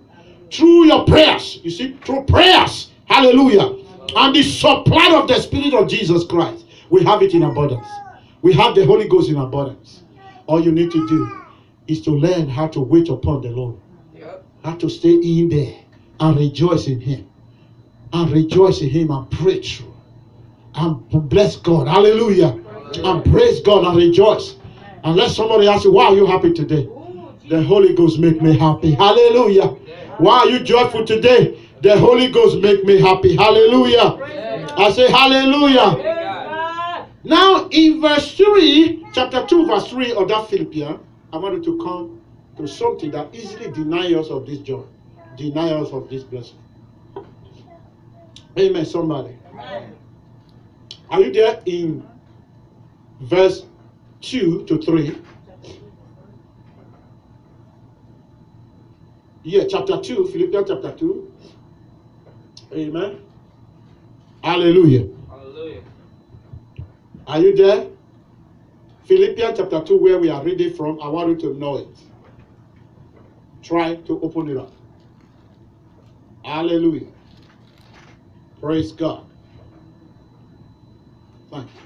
Through your prayers. You see, through prayers. Hallelujah. And the supply of the Spirit of Jesus Christ. We have it in abundance. We have the Holy Ghost in abundance. All you need to do is to learn how to wait upon the Lord. Yep. How to stay in there and rejoice in him. and rejoice in him and pray through. And bless God. Hallelujah. And praise God and rejoice. And let somebody ask you, why are you happy today? The Holy Ghost make me happy. Hallelujah. Why are you joyful today? The Holy Ghost make me happy. Hallelujah. I say hallelujah. Now in verse 3, chapter 2, verse 3 of that Philippians, I want you to come to something that easily denies us of this joy. Deny us of this blessing. Amen, somebody. Are you there in verse 2 to 3? Yeah, chapter 2, Philippians chapter 2. Amen. Hallelujah. Hallelujah. Are you there? Philippians chapter 2, where we are reading from, I want you to know it. Try to open it up. Hallelujah. Praise God. Thank you.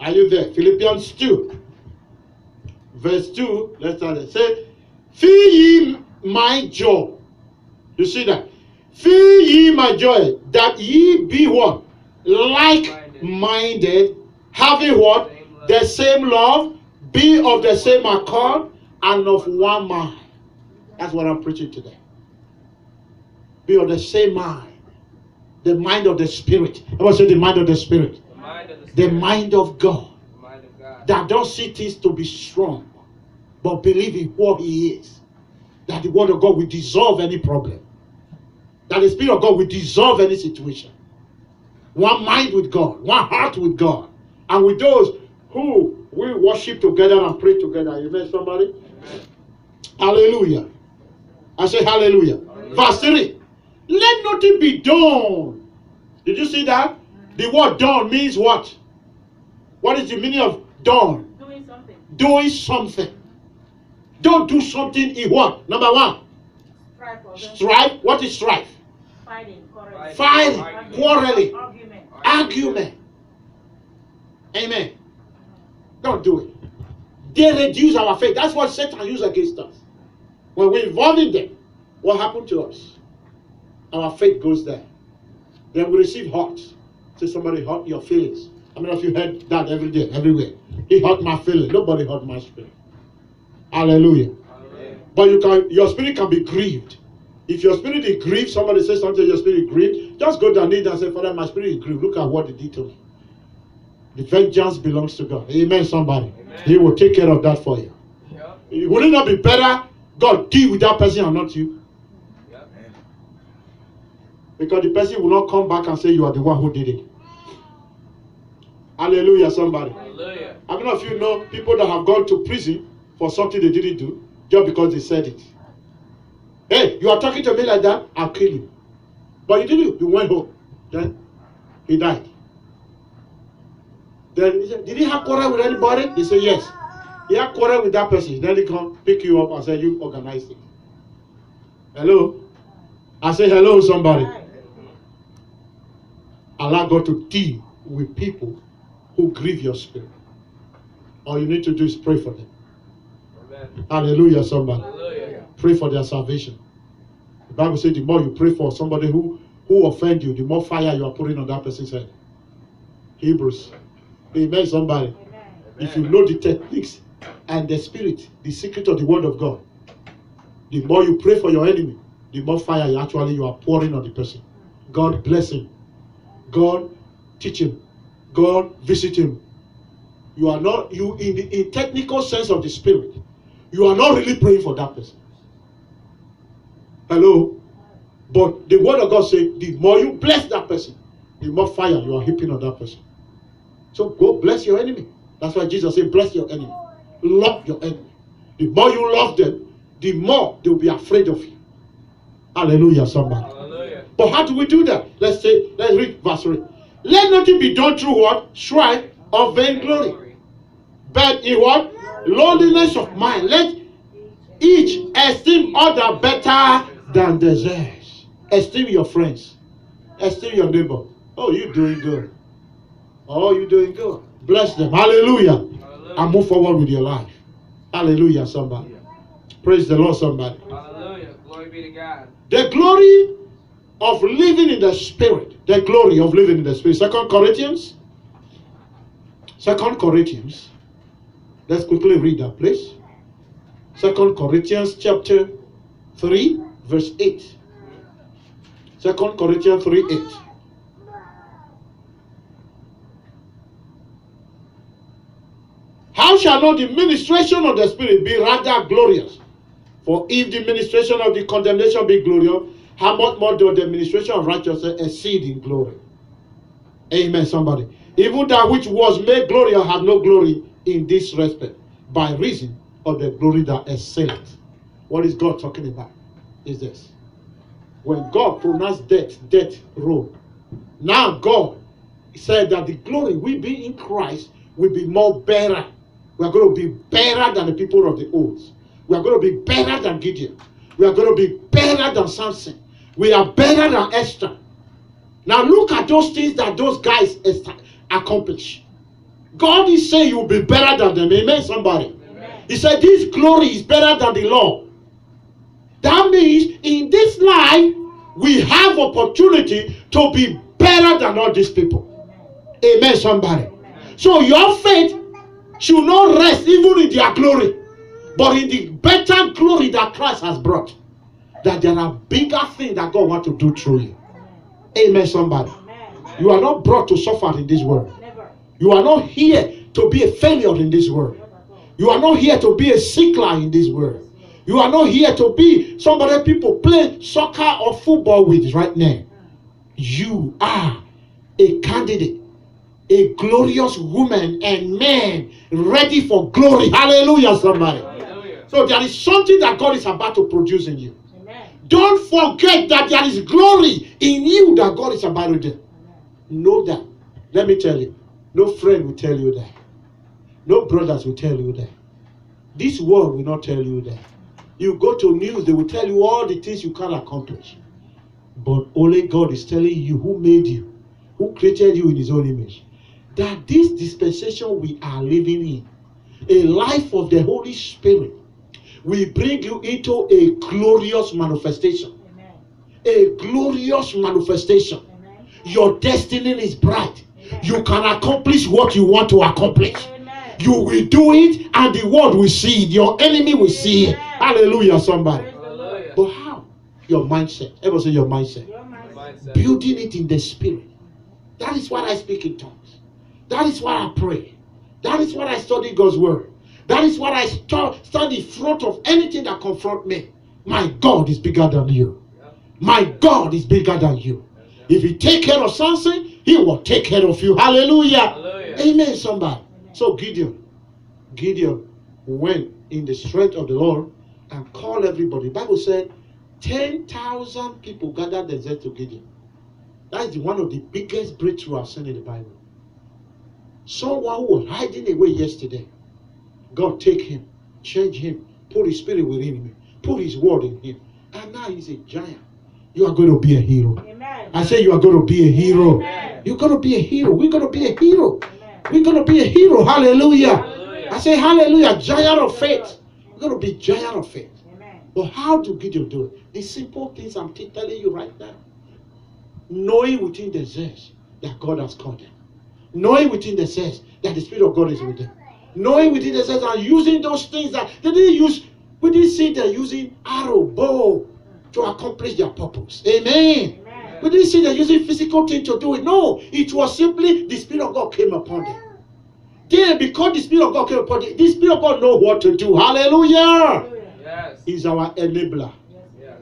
Are you there? Philippians 2. Verse 2, let's start it. Say, fill ye my joy. You see that? Fill ye my joy, that ye be what? Like-minded, having what? The same love, be of the same accord, and of one mind. That's what I'm preaching today. Be of the same mind. The mind of the Spirit. I want to say the mind of the Spirit. The mind of the The Spirit. mind of God. The mind of God. That don't see things to be strong, but believe in what He is. That the Word of God will dissolve any problem. That the Spirit of God will dissolve any situation. One mind with God, one heart with God, and with those who will worship together and pray together. Amen, somebody? Amen. Hallelujah. I say hallelujah. Verse 3. Let nothing be done. Did you see that? The word done means what? What is the meaning of done? Doing something. Doing something. Don't do something in what? Number one. Strife or Strife. What is strife? fighting, quarreling. Fighting, Argument. quarreling, Argument. argument. Amen. Don't do it. They reduce our faith. That's what Satan uses against us. When we involve in them, what happened to us? Our faith goes there. Then we receive hurt. Say somebody hurt your feelings. How many of you heard that every day, everywhere? He hurt my feelings. Nobody hurt my spirit. Hallelujah. Hallelujah. But your spirit can be grieved. If your spirit is grieved, somebody says something, your spirit is grieved, just go down and say, Father, my spirit is grieved. Look at what they did to me. The vengeance belongs to God. Amen, somebody. Amen. He will take care of that for you. Yep. Would it not be better God deal with that person and not you? Yep. Because the person will not come back and say you are the one who did it. Hallelujah, somebody. Hallelujah. How many of you know people that have gone to prison for something they didn't do just because they said it? Hey, you are talking to me like that, I'll kill you. But you didn't. You went home. Then he died. Then he said, did he have quarrel with anybody? He said, yes. He had quarrel with that person. Then he come pick you up and say, you organized it. Hello? I say, hello, somebody. Allow God to deal with people who grieve your spirit. All you need to do is pray for them. Amen. Hallelujah, somebody. Hallelujah. Pray for their salvation. The Bible says the more you pray for somebody who offend you, the more fire you are putting on that person's head. Hebrews. Amen, somebody. Amen. If you know the techniques and the spirit, the secret of the word of God, the more you pray for your enemy, the more fire you are pouring on the person. God bless him. God teach him. God visit him. You are not, in technical sense of the spirit, you are not really praying for that person. Hello? But the word of God says, the more you bless that person, the more fire you are heaping on that person. So go bless your enemy. That's why Jesus said, bless your enemy. Love your enemy. The more you love them, the more they'll be afraid of you. Hallelujah, somebody. Hallelujah. But how do we do that? Let's read verse 3. Let nothing be done through what? Strife or vainglory. But in what? Lowliness of mind. Let each esteem other better than themselves. Esteem your friends. Esteem your neighbor. Oh, you doing good. Oh, you doing good. Bless them. Hallelujah. Hallelujah. And move forward with your life. Hallelujah, somebody. Praise the Lord, somebody. Hallelujah. Hallelujah. Glory be to God. The glory of living in the Spirit. The glory of living in the Spirit. 2 Corinthians. 2 Corinthians. Let's quickly read that, please. 2 Corinthians chapter 3, verse 8. 2 Corinthians 3, 8. How shall not the ministration of the Spirit be rather glorious? For if the ministration of the condemnation be glorious, how much more does the ministration of righteousness exceed in glory? Amen, somebody. Even that which was made glorious had no glory in this respect, by reason of the glory that excelleth. What is God talking about? Is this. When God pronounced death rule. Now God said that the glory we be in Christ will be more better. We are going to be better than the people of the old. We are going to be better than Gideon. We are going to be better than Samson. We are better than Esther. Now look at those things that those guys accomplish. God is saying you will be better than them. Amen, somebody. Amen. He said this glory is better than the law. That means in this life we have opportunity to be better than all these people. Amen, somebody. Amen. So your faith should not rest even in their glory, but in the better glory that Christ has brought. That there are bigger things that God wants to do through you. Amen, somebody. Amen. You are not brought to suffer in this world. Never. You are not here to be a failure in this world. You are not here to be a sickler in this world. You are not here to be somebody people play soccer or football with right now. You are a candidate, a glorious woman and man ready for glory. Hallelujah, somebody. Hallelujah. So there is something that God is about to produce in you. Amen. Don't forget that there is glory in you that God is about to do. Amen. Know that. Let me tell you. No friend will tell you that. No brothers will tell you that. This world will not tell you that. You go to news, they will tell you all the things you can't accomplish. But only God is telling you who made you, who created you in his own image, that this dispensation we are living in, a life of the Holy Spirit, will bring you into a glorious manifestation. Amen. A glorious manifestation. Amen. Your destiny is bright. Amen. You can accomplish what you want to accomplish. Amen. You will do it and the world will see it. Your enemy will see it. Hallelujah, somebody. Praise the Lord. But how? Your mindset. Everyone say your mindset. Your mindset. Mindset. Building it in the spirit. That is why I speak in tongues. That is why I pray. That is why I study God's word. That is why I stand in front of anything that confront me. My God is bigger than you. My God is bigger than you. If he take care of something, he will take care of you. Hallelujah. Hallelujah. Amen, somebody. So Gideon went in the strength of the Lord and called everybody. The Bible said 10,000 people gathered themselves to Gideon. That is one of the biggest breakthroughs I've seen in the Bible. Someone who was hiding away yesterday, God take him, change him, put his spirit within him, put his word in him, and now he's a giant. You are going to be a hero. Amen. I say you are going to be a hero. Amen. You're going to be a hero. We're going to be a hero. Amen. We're going to be a hero. Hallelujah. Hallelujah. I say hallelujah. Giant of faith. We're going to be giant of faith. Amen. But how do Gideon do it? The simple things I'm telling you right now. Knowing within themselves that God has called them. Knowing within themselves that the Spirit of God is with them. Knowing within themselves and using those things that they didn't use. We didn't see them using arrow, bow to accomplish their purpose. Amen. Amen. We didn't see them using physical things to do it. No, it was simply the Spirit of God came upon them. Then, because the Spirit of God came upon them, the Spirit of God knows what to do. Hallelujah. Hallelujah. Yes. He's our enabler. Yes, Yes.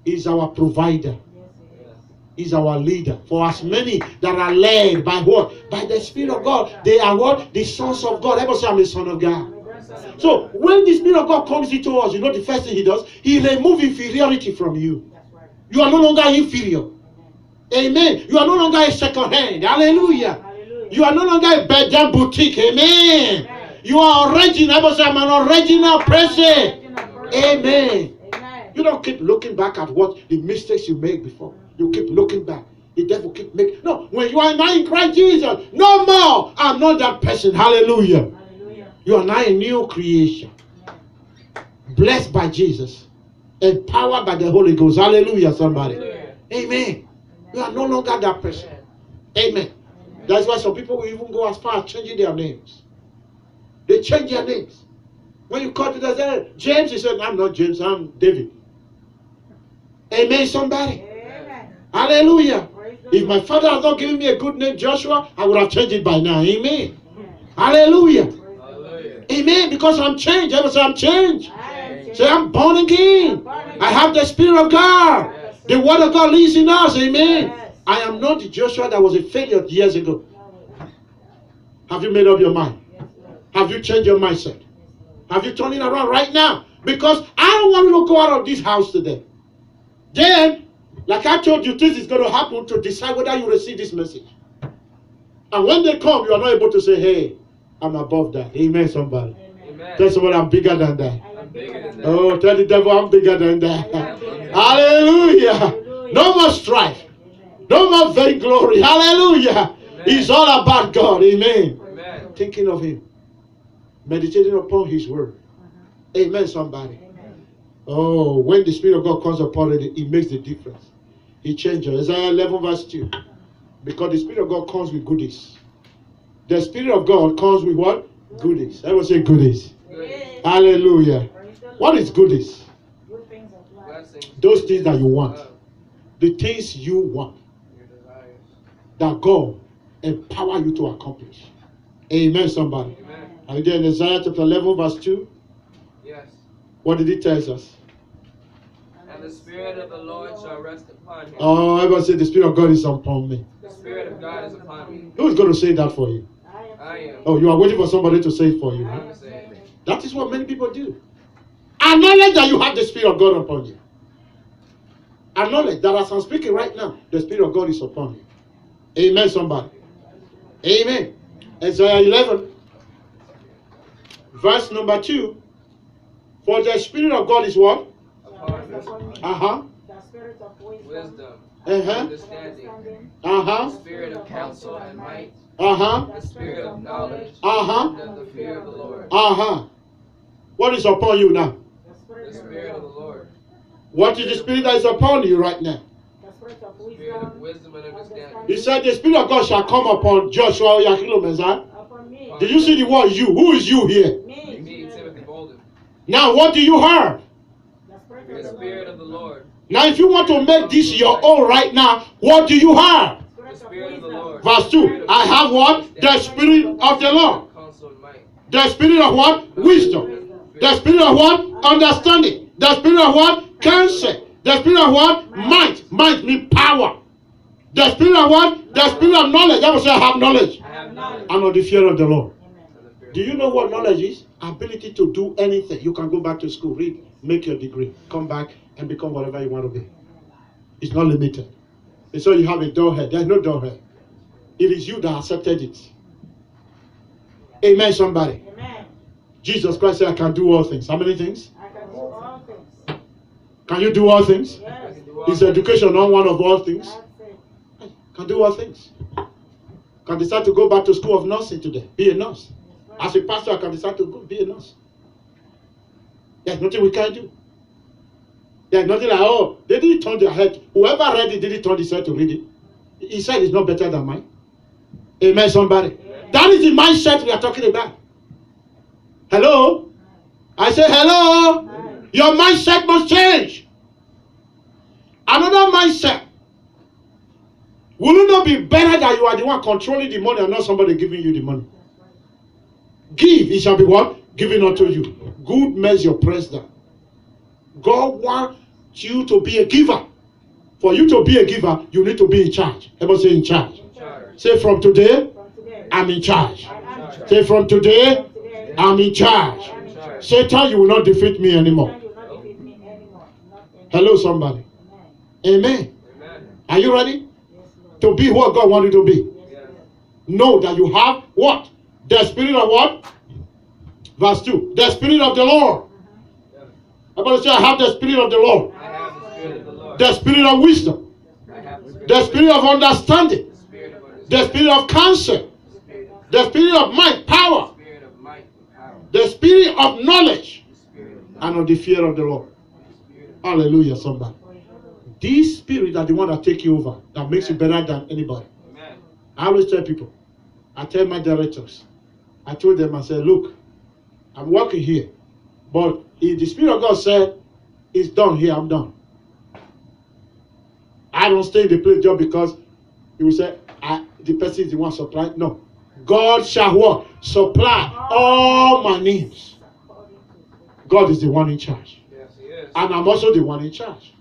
He's our provider. yes, Yes. He's our leader. For as many that are led by what? By the Spirit of God. They are what? The sons of God. Everybody say, I'm a son of God. So when the Spirit of God comes into us, you know the first thing he does? He removes inferiority from you. That's right. You are no longer inferior. Amen. You are no longer a second hand. Hallelujah. Hallelujah. You are no longer a bedroom boutique. Amen. Amen. You are original. Everybody say, I'm an original person. Amen. Amen. You don't keep looking back at what the mistakes you made before. You keep looking back. The devil keep making. No, when you are now in Christ Jesus, no more. I'm not that person. Hallelujah. Hallelujah. You are now a new creation. Amen. Blessed by Jesus. Empowered by the Holy Ghost. Hallelujah, somebody. Hallelujah. Amen. You are no longer that person. Amen. That's why some people will even go as far as changing their names. They change their names. When you call to them, say, James, he said, I'm not James, I'm David. Amen, somebody. Amen. Hallelujah. Praise the If Lord. my father had not given me a good name, Joshua, I would have changed it by now. Amen. Amen. Hallelujah. Praise the Lord. Hallelujah. Amen. Because I'm changed. Everyone say, I'm changed. I am changed. Say, I'm born again. I have the Spirit of God. Yes. The Word of God lives in us. Amen. Yes. I am not the Joshua that was a failure years ago. Have you made up your mind? Yes, Lord. Have you changed your mindset? Yes, Lord. Have you turned it around right now? Because I don't want you to go out of this house today. Then, like I told you, things is going to happen to decide whether you receive this message. And when they come, you are not able to say, hey, I'm above that. Amen, somebody. Amen. Amen. Tell somebody I'm bigger than that. I am bigger than that. Oh, tell the devil I'm bigger than that. I am bigger than that. Hallelujah. Hallelujah. No more strife. Amen. No more vainglory. Hallelujah. Amen. It's all about God. Amen. Amen. Thinking of Him. Meditating upon His Word. Amen, somebody. Amen. Oh, when the Spirit of God comes upon it, it makes the difference. He changes. Isaiah 11 verse 2. Because the Spirit of God comes with goodies. The Spirit of God comes with what? Goodies. Everyone say goodies. Yes. Hallelujah. Praise the Lord. What is goodies? Good things of life. Blessings. Those things that you want. Love. The things you want Your desires. that God empower you to accomplish. Amen, somebody. Amen. Are you there in Isaiah chapter 11 verse 2? Yes. What did it tell us? And the Spirit of the Lord shall rest upon him. Oh, everyone say the Spirit of God is upon me. The Spirit of God is upon me. Who is going to say that for you? I am. Oh, you are waiting for somebody to say it for you. I Huh? am saying. That is what many people do. Acknowledge that you have the Spirit of God upon you. Acknowledge that as I'm speaking right now, the Spirit of God is upon you. Amen, somebody. Amen. Isaiah 11, verse number 2. For the Spirit of God is what? Upon me. Uh-huh. The spirit of Wisdom. Uh-huh. Understanding. Uh-huh. The Spirit of counsel and might. Uh-huh. The Spirit of knowledge. Uh-huh. And of the fear of the Lord. Uh-huh. What is upon you now? The Spirit of the Lord. What is the Spirit that is upon you right now? The spirit of The Spirit of wisdom. wisdom and understanding. He said the Spirit of God shall come upon Joshua Oyakilo Messiah. Upon me. Did you see the word you? Who is you here? Me. Me, Timothy Bolden. Now what do you have? The The Spirit of the Lord. Now if you want to make this your own right now, what do you have? The Spirit of the Lord. Verse 2. I have what? The Spirit of the Lord. Counsel and might. The Spirit of what? Wisdom. The Spirit of what? Understanding. The Spirit of what? Counsel. The Spirit of what? Might. Might means power. The Spirit of what? The Spirit of knowledge. I will say I have knowledge. I have knowledge. And of the fear of the Lord. Amen. And the fear of Do you the know Lord. what knowledge is? Ability to do anything. You can go back to school, read, make your degree, come back and become whatever you want to be. It's not limited. It's so you have a dull head. There's no dull head. It is you that accepted it. Amen, somebody. Amen. Jesus Christ said, I can do all things. How many things? I can do all things. Can you do all things? Yes. Is education not one of all things? That's it. Can do all things. Can decide to go back to school of nursing today. Be a nurse. As a pastor, I can decide to go be a nurse. There's nothing we can do. There's nothing like, oh, they didn't turn their head. Whoever read it didn't turn his head to read it. He said it's not better than mine. Amen, somebody. Amen. That is the mindset we are talking about. Hello? I say hello. Amen. Your mindset must change. Another mindset. Will it not be better that you are the one controlling the money and not somebody giving you the money? Give, it shall be what? Given unto you. Good measure, pressed down. God wants you to be a giver. For you to be a giver, you need to be in charge. Everybody say in charge. In charge. Say from today, From today. I'm in charge. I am in charge. Say from today, From today. I'm in charge. I am in charge. Satan, you will not defeat me anymore. Satan, you will not defeat me anymore. Not anymore. Hello, somebody. Amen. Amen. Amen. Are you ready Yes, Lord. to be what God wants you to be? Yes, Yes. Lord. Know that you have what? The Spirit of what? Verse 2. The Spirit of the Lord. Yes. Everybody say, I have the Spirit of the Lord. I have the Spirit of the Lord. The Spirit of wisdom. I have the Spirit The Spirit of understanding. The Spirit of understanding. The Spirit of counsel. The Spirit of The Spirit of might, power. The Spirit of might and power. The Spirit of knowledge. The Spirit of And of the fear of the Lord. The Spirit Hallelujah, somebody. These spirits are the one that take you over, that makes you better than anybody. Amen. I always tell people, I tell my directors, I told them, I said, look, I'm working here, but if the Spirit of God said, it's done here, I'm done. I don't stay in the place just because he will say, the person is the one supplying. No. God shall what? Supply all my needs. God is the one in charge. Yes, He is. And I'm also the one in charge.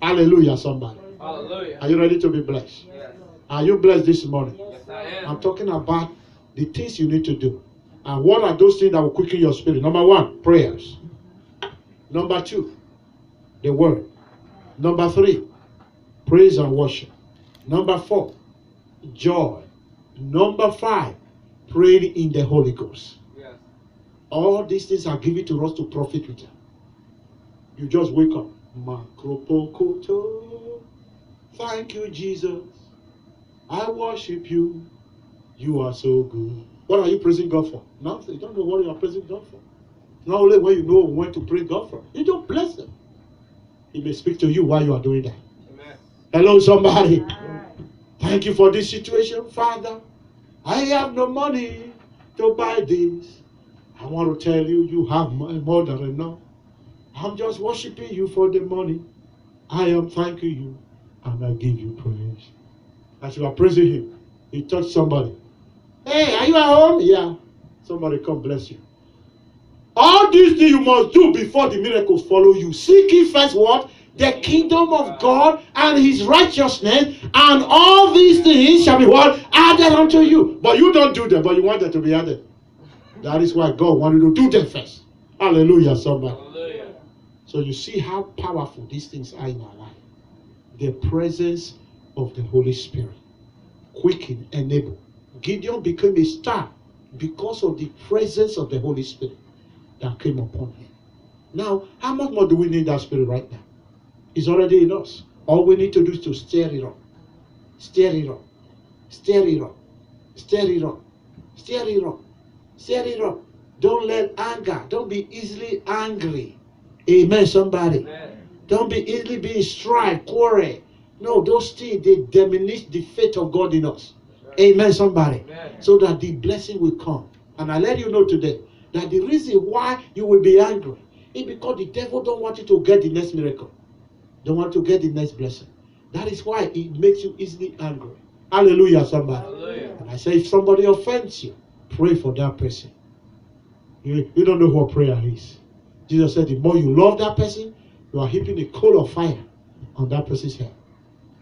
Hallelujah, somebody. Hallelujah. Are you ready to be blessed? Yes. Are you blessed this morning? Yes, I am. I'm talking about the things you need to do. And what are those things that will quicken your spirit? Number 1, prayers. Number 2, the word. Number 3, praise and worship. Number 4, joy. Number 5, praying in the Holy Ghost. Yes. All these things are given to us to profit with them. You just wake up. Makropokoto. Thank you, Jesus. I worship you. You are so good. What are you praising God for? Nothing. You don't know what you are praising God for. Not only when you know when to praise God for. You don't bless Him. He may speak to you while you are doing that. Amen. Hello, somebody. Thank you for this situation, Father. I have no money to buy this. I want to tell you, you have more than enough. I'm just worshiping you for the money. I am thanking you, and I give you praise. As you are praising Him, He touched somebody. Hey, are you at home? Yeah. Somebody come bless you. All these things you must do before the miracles follow you. Seek ye first what? The kingdom of God and His righteousness, and all these things shall be what? Added unto you. But you don't do them, but you want them to be added. That is why God wanted to do them first. Hallelujah, somebody. Hallelujah. So you see how powerful these things are in our life. The presence of the Holy Spirit. Quicken, enable. Gideon became a star because of the presence of the Holy Spirit that came upon him. Now, how much more do we need that Spirit right now? It's already in us. All we need to do is to stir it up. Stir it up. Stir it up. Stir it up. Stir it up. Stir it up. Don't let anger. Don't be easily angry. Amen, somebody. Amen. Don't be easily being strife, quarrel. No, those things, they diminish the faith of God in us. Amen, somebody. Amen. So that the blessing will come. And I let you know today that the reason why you will be angry is because the devil don't want you to get the next miracle. Don't want to get the next blessing. That is why it makes you easily angry. Hallelujah, somebody. Hallelujah. And I say, if somebody offends you, pray for that person. You don't know what prayer is. Jesus said, the more you love that person, you are heaping a coal of fire on that person's head.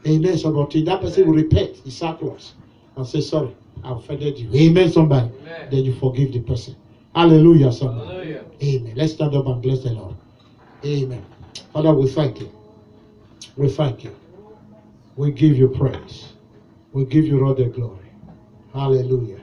Amen, somebody. That person will repent his sacrifice and say, sorry, I offended you. Amen, somebody. Amen. Then you forgive the person. Hallelujah, somebody. Hallelujah. Amen. Let's stand up and bless the Lord. Amen. Father, we thank you. We thank you. We give you praise. We give you all the glory. Hallelujah.